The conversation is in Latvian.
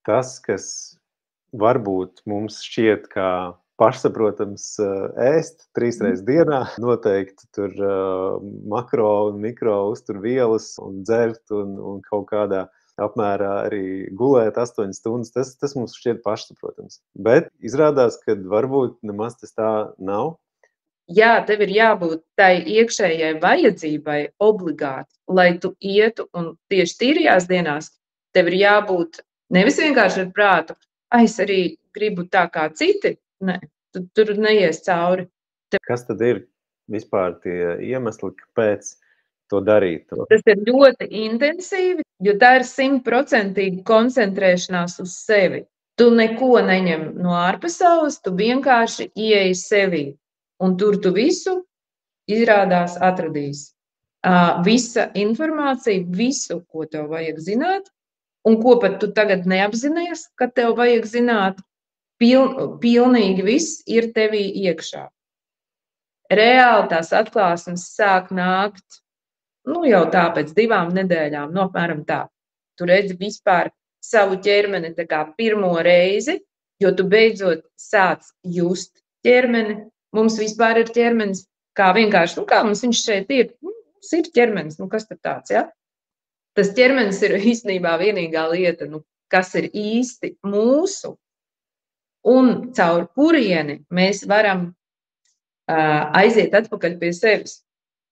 tas, kas varbūt mums šķiet kā pašsaprotams, ēst 3 reizes dienā, noteikti tur, makro un mikro uzturvielas un dzert un kaut kādā apmērā arī gulēt 8 stundas, tas mums šķiet pašsaprotams. Bet izrādās, ka varbūt nemaz tas tā nav. Jā, tev ir jābūt tai iekšējai vajadzībai obligāti, lai tu ietu, un tieši tīrajās dienās tev ir jābūt nevis vienkārši ar prātu, es arī gribu tā kā citi, ne, tu tur neies cauri. Kas tad ir vispār tie iemesli, kāpēc to darīt? Tas ir ļoti intensīvi, jo tā ir 100% koncentrēšanās uz sevi. Tu neko neņem no ārpasaules, tu vienkārši ieej sevī. Un tur tu visu izrādās atradīsi. Visa informācija, visu, ko tev vajag zināt, un ko pat tu tagad neapzinies, ka tev vajag zināt, pilnīgi viss ir tevī iekšā. Reāli tās atklāsmes sāk nākt, jau tā pēc 2 nedēļām, apmēram tā. Tu redzi vispār savu ķermeni tā kā pirmo reizi, jo tu beidzot sāc just ķermeni. Mums vispār ir ķermenis, kā vienkārši, kā mums viņš šeit ir. Mums ir ķermenis, kas tad tāds, ja? Tas ķermenis ir īstenībā vienīgā lieta, kas ir īsti mūsu, un caur kurieni mēs varam aiziet atpakaļ pie sevis.